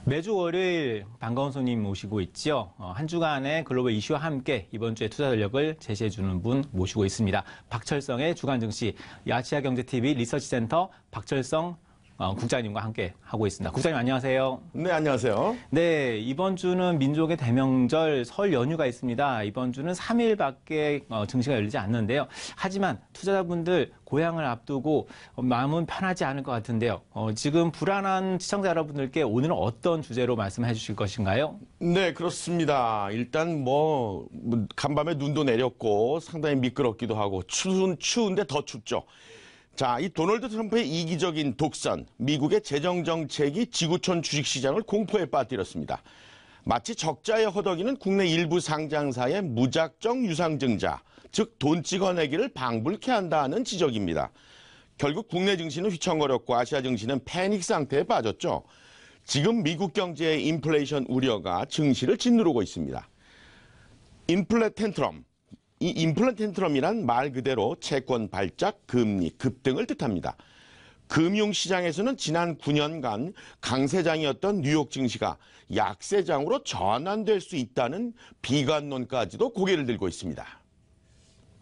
매주 월요일 반가운 손님 모시고 있죠. 한 주간의 글로벌 이슈와 함께 이번 주에 투자 전략을 제시해주는 분 모시고 있습니다. 박철성의 주간 증시 아시아경제TV 리서치센터 박철성 국장님과 함께 하고 있습니다. 국장님 안녕하세요. 네, 안녕하세요. 네, 이번 주는 민족의 대명절 설 연휴가 있습니다. 이번 주는 3일밖에 증시가 열리지 않는데요. 하지만 투자자분들 고향을 앞두고 마음은 편하지 않을 것 같은데요. 지금 불안한 시청자 여러분들께 오늘은 어떤 주제로 말씀해 주실 것인가요? 네, 그렇습니다. 일단 간밤에 눈도 내렸고 상당히 미끄럽기도 하고 추운데 더 춥죠. 자, 이 도널드 트럼프의 이기적인 독선, 미국의 재정정책이 지구촌 주식시장을 공포에 빠뜨렸습니다. 마치 적자에 허덕이는 국내 일부 상장사의 무작정 유상증자, 즉 돈 찍어내기를 방불케 한다는 지적입니다. 결국 국내 증시는 휘청거렸고 아시아 증시는 패닉 상태에 빠졌죠. 지금 미국 경제의 인플레이션 우려가 증시를 짓누르고 있습니다. 인플레 텐트럼. 이 인플레 텐트럼이란 말 그대로 채권 발작, 금리 급등을 뜻합니다. 금융시장에서는 지난 9년간 강세장이었던 뉴욕 증시가 약세장으로 전환될 수 있다는 비관론까지도 고개를 들고 있습니다.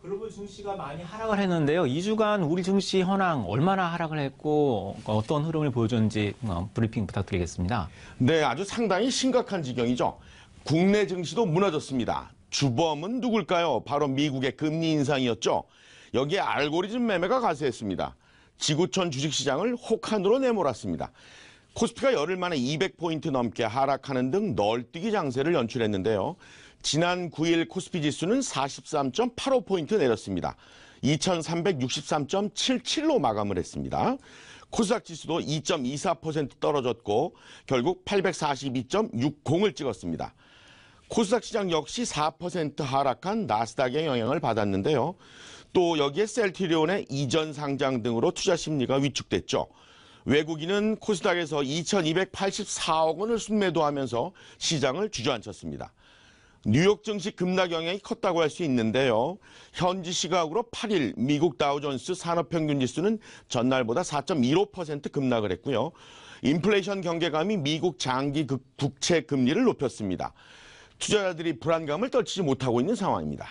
글로벌 증시가 많이 하락을 했는데요. 2주간 우리 증시 현황 얼마나 하락을 했고 어떤 흐름을 보여줬는지 브리핑 부탁드리겠습니다. 네, 아주 상당히 심각한 지경이죠. 국내 증시도 무너졌습니다. 주범은 누굴까요? 바로 미국의 금리 인상이었죠. 여기에 알고리즘 매매가 가세했습니다. 지구촌 주식시장을 혹한으로 내몰았습니다. 코스피가 열흘 만에 200포인트 넘게 하락하는 등 널뛰기 장세를 연출했는데요. 지난 9일 코스피 지수는 43.85포인트 내렸습니다. 2363.77로 마감을 했습니다. 코스닥 지수도 2.24% 떨어졌고 결국 842.60을 찍었습니다. 코스닥 시장 역시 4% 하락한 나스닥의 영향을 받았는데요. 또 여기에 셀트리온의 이전 상장 등으로 투자 심리가 위축됐죠. 외국인은 코스닥에서 2,284억 원을 순매도하면서 시장을 주저앉혔습니다. 뉴욕 증시 급락 영향이 컸다고 할 수 있는데요. 현지 시각으로 8일 미국 다우존스 산업평균지수는 전날보다 4.15% 급락을 했고요. 인플레이션 경계감이 미국 장기 국채 금리를 높였습니다. 투자자들이 불안감을 떨치지 못하고 있는 상황입니다.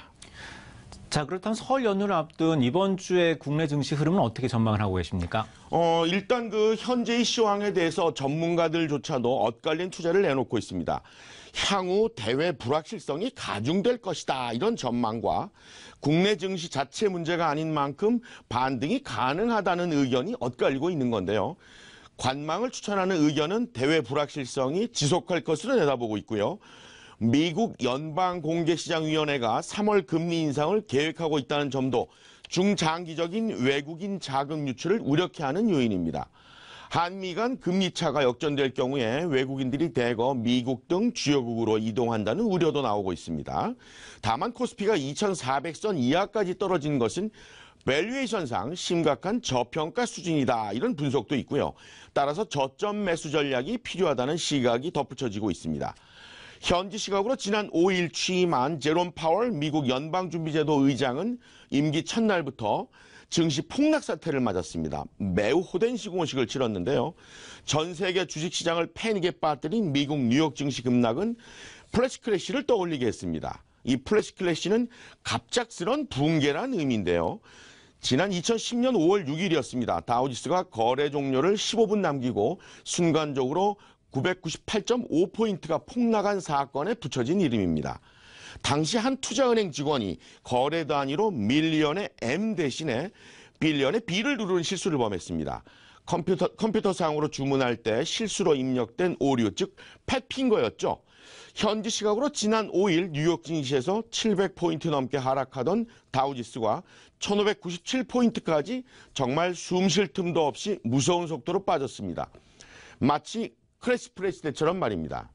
자, 그렇다면 설 연휴를 앞둔 이번 주의 국내 증시 흐름은 어떻게 전망을 하고 계십니까? 일단 현재의 시황에 대해서 전문가들조차도 엇갈린 투자를 내놓고 있습니다. 향후 대외 불확실성이 가중될 것이다, 이런 전망과 국내 증시 자체 문제가 아닌 만큼 반등이 가능하다는 의견이 엇갈리고 있는 건데요. 관망을 추천하는 의견은 대외 불확실성이 지속할 것으로 내다보고 있고요. 미국 연방공개시장위원회가 3월 금리 인상을 계획하고 있다는 점도 중장기적인 외국인 자금 유출을 우려케 하는 요인입니다. 한미 간 금리 차가 역전될 경우에 외국인들이 대거 미국 등 주요국으로 이동한다는 우려도 나오고 있습니다. 다만 코스피가 2,400선 이하까지 떨어진 것은 밸류에이션상 심각한 저평가 수준이다, 이런 분석도 있고요. 따라서 저점 매수 전략이 필요하다는 시각이 덧붙여지고 있습니다. 현지 시각으로 지난 5일 취임한 제롬 파월 미국 연방준비제도 의장은 임기 첫날부터 증시 폭락 사태를 맞았습니다. 매우 호된 시공식을 치렀는데요. 전 세계 주식시장을 패닉에 빠뜨린 미국 뉴욕 증시 급락은 플래시 크래시를 떠올리게 했습니다. 이 플래시 크래시는 갑작스런 붕괴란 의미인데요. 지난 2010년 5월 6일이었습니다. 다우지수가 거래 종료를 15분 남기고 순간적으로 998.5포인트가 폭락한 사건에 붙여진 이름입니다. 당시 한 투자은행 직원이 거래 단위로 밀리언의 M 대신에 빌리언의 B를 누르는 실수를 범했습니다. 컴퓨터상으로 주문할 때 실수로 입력된 오류, 즉 팻핑거였죠. 현지 시각으로 지난 5일 뉴욕 증시에서 700포인트 넘게 하락하던 다우지수가 1597포인트까지 정말 숨 쉴 틈도 없이 무서운 속도로 빠졌습니다. 마치 크래시 프레스 때처럼 말입니다.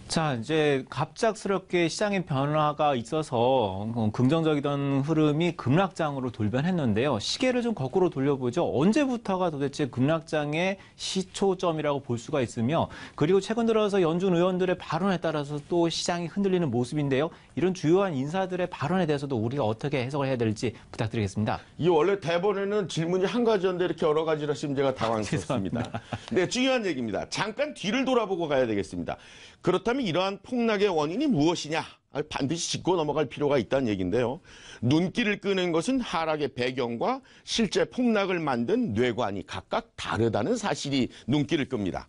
자, 이제 갑작스럽게 시장의 변화가 있어서 긍정적이던 흐름이 급락장으로 돌변했는데요. 시계를 좀 거꾸로 돌려보죠. 언제부터가 도대체 급락장의 시초점이라고 볼 수가 있으며, 그리고 최근 들어서 연준 의원들의 발언에 따라서 또 시장이 흔들리는 모습인데요. 이런 주요한 인사들의 발언에 대해서도 우리가 어떻게 해석을 해야 될지 부탁드리겠습니다. 이 원래 대본에는 질문이 한 가지였는데 이렇게 여러 가지라 하시면 제가 당황스럽습니다. 네, 중요한 얘기입니다. 잠깐 뒤를 돌아보고 가야 되겠습니다. 그렇다면 이러한 폭락의 원인이 무엇이냐? 반드시 짚고 넘어갈 필요가 있다는 얘기인데요. 눈길을 끄는 것은 하락의 배경과 실제 폭락을 만든 뇌관이 각각 다르다는 사실이 눈길을 끕니다.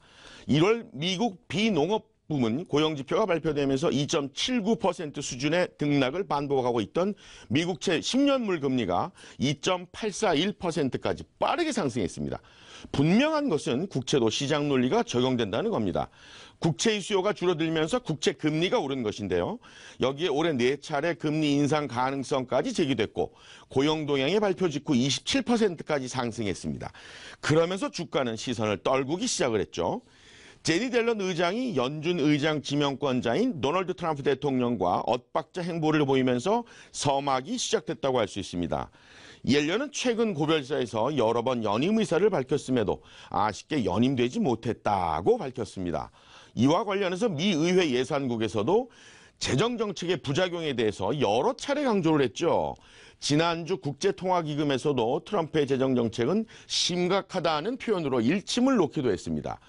1월 미국 비농업 부문 고용지표가 발표되면서 2.79% 수준의 등락을 반복하고 있던 미국채 10년물 금리가 2.841%까지 빠르게 상승했습니다. 분명한 것은 국채도 시장 논리가 적용된다는 겁니다. 국채의 수요가 줄어들면서 국채 금리가 오른 것인데요. 여기에 올해 4차례 금리 인상 가능성까지 제기됐고 고용 동향의 발표 직후 27%까지 상승했습니다. 그러면서 주가는 시선을 떨구기 시작을 했죠. 제니 델런 의장이 연준 의장 지명권자인 도널드 트럼프 대통령과 엇박자 행보를 보이면서 서막이 시작됐다고 할 수 있습니다. 옐런은 최근 고별사에서 여러 번 연임 의사를 밝혔음에도 아쉽게 연임되지 못했다고 밝혔습니다. 이와 관련해서 미 의회 예산국에서도 재정정책의 부작용에 대해서 여러 차례 강조를 했죠. 지난주 국제통화기금에서도 트럼프의 재정정책은 심각하다는 표현으로 일침을 놓기도 했습니다.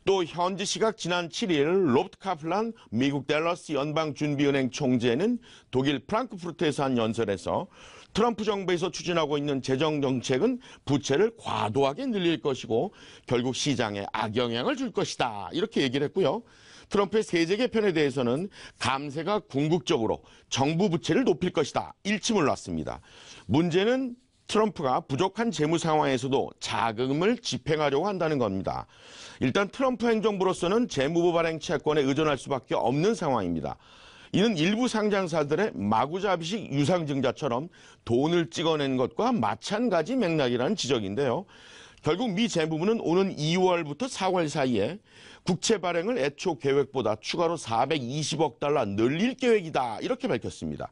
또 현지 시각 지난 7일 로버트 카플란 미국 댈러스 연방준비은행 총재는 독일 프랑크푸르트에서 한 연설에서 트럼프 정부에서 추진하고 있는 재정정책은 부채를 과도하게 늘릴 것이고 결국 시장에 악영향을 줄 것이다. 이렇게 얘기를 했고요. 트럼프의 세제 개편에 대해서는 감세가 궁극적으로 정부 부채를 높일 것이다. 일침을 놨습니다. 문제는 트럼프가 부족한 재무 상황에서도 자금을 집행하려고 한다는 겁니다. 일단 트럼프 행정부로서는 재무부 발행 채권에 의존할 수밖에 없는 상황입니다. 이는 일부 상장사들의 마구잡이식 유상증자처럼 돈을 찍어낸 것과 마찬가지 맥락이라는 지적인데요. 결국 미 재무부는 오는 2월부터 4월 사이에 국채 발행을 애초 계획보다 추가로 420억 달러 늘릴 계획이다. 이렇게 밝혔습니다.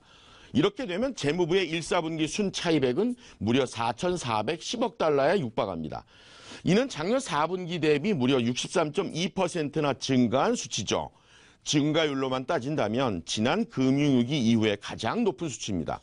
이렇게 되면 재무부의 1사분기 순차입액은 무려 4,410억 달러에 육박합니다. 이는 작년 4분기 대비 무려 63.2%나 증가한 수치죠. 증가율로만 따진다면 지난 금융위기 이후에 가장 높은 수치입니다.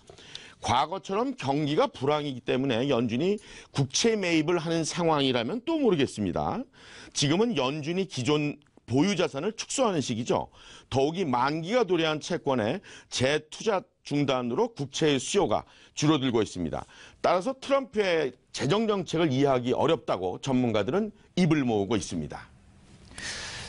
과거처럼 경기가 불황이기 때문에 연준이 국채 매입을 하는 상황이라면 또 모르겠습니다. 지금은 연준이 기존 보유 자산을 축소하는 시기죠. 더욱이 만기가 도래한 채권의 재투자 중단으로 국채의 수요가 줄어들고 있습니다. 따라서 트럼프의 재정정책을 이해하기 어렵다고 전문가들은 입을 모으고 있습니다.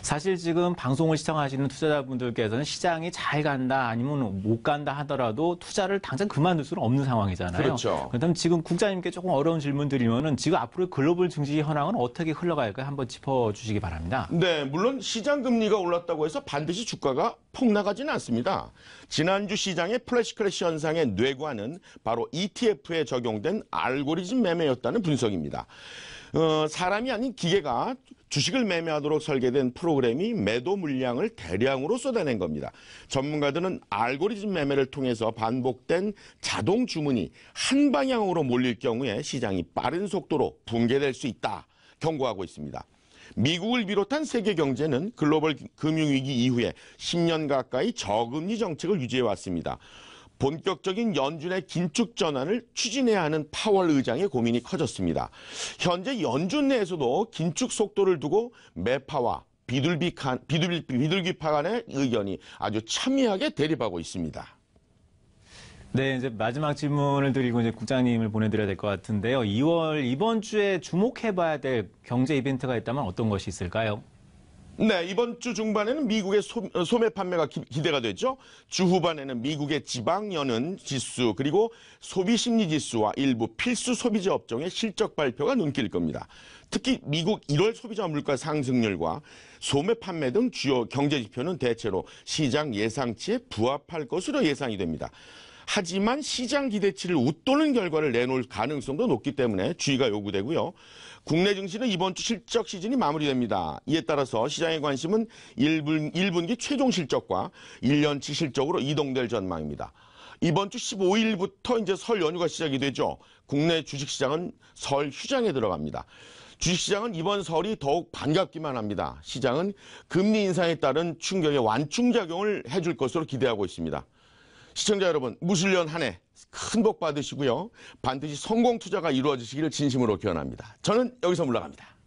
사실 지금 방송을 시청하시는 투자자분들께서는 시장이 잘 간다 아니면 못 간다 하더라도 투자를 당장 그만둘 수는 없는 상황이잖아요. 그렇죠. 그렇다면 지금 국장님께 조금 어려운 질문 드리면은 지금 앞으로 글로벌 증시 현황은 어떻게 흘러갈까요? 한번 짚어주시기 바랍니다. 네, 물론 시장 금리가 올랐다고 해서 반드시 주가가 폭락하지는 않습니다. 지난주 시장의 플래시 크래시 현상의 뇌관은 바로 ETF에 적용된 알고리즘 매매였다는 분석입니다. 사람이 아닌 기계가 주식을 매매하도록 설계된 프로그램이 매도 물량을 대량으로 쏟아낸 겁니다. 전문가들은 알고리즘 매매를 통해서 반복된 자동 주문이 한 방향으로 몰릴 경우에 시장이 빠른 속도로 붕괴될 수 있다 경고하고 있습니다. 미국을 비롯한 세계 경제는 글로벌 금융위기 이후에 10년 가까이 저금리 정책을 유지해 왔습니다. 본격적인 연준의 긴축 전환을 추진해야 하는 파월 의장의 고민이 커졌습니다. 현재 연준 내에서도 긴축 속도를 두고 매파와 비둘기파 간의 의견이 아주 첨예하게 대립하고 있습니다. 네, 이제 마지막 질문을 드리고 이제 국장님을 보내드려야 될 것 같은데요. 2월 이번 주에 주목해봐야 될 경제 이벤트가 있다면 어떤 것이 있을까요? 네, 이번 주 중반에는 미국의 소매 판매가 기대가 되죠. 주 후반에는 미국의 지방연은 지수 그리고 소비심리 지수와 일부 필수 소비자 업종의 실적 발표가 눈길일 겁니다. 특히 미국 1월 소비자 물가 상승률과 소매 판매 등 주요 경제 지표는 대체로 시장 예상치에 부합할 것으로 예상이 됩니다. 하지만 시장 기대치를 웃도는 결과를 내놓을 가능성도 높기 때문에 주의가 요구되고요. 국내 증시는 이번 주 실적 시즌이 마무리됩니다. 이에 따라서 시장의 관심은 1분기 최종 실적과 1년치 실적으로 이동될 전망입니다. 이번 주 15일부터 이제 설 연휴가 시작이 되죠. 국내 주식시장은 설 휴장에 들어갑니다. 주식시장은 이번 설이 더욱 반갑기만 합니다. 시장은 금리 인상에 따른 충격의 완충작용을 해줄 것으로 기대하고 있습니다. 시청자 여러분, 무술년 한 해 큰 복 받으시고요. 반드시 성공 투자가 이루어지시기를 진심으로 기원합니다. 저는 여기서 물러갑니다.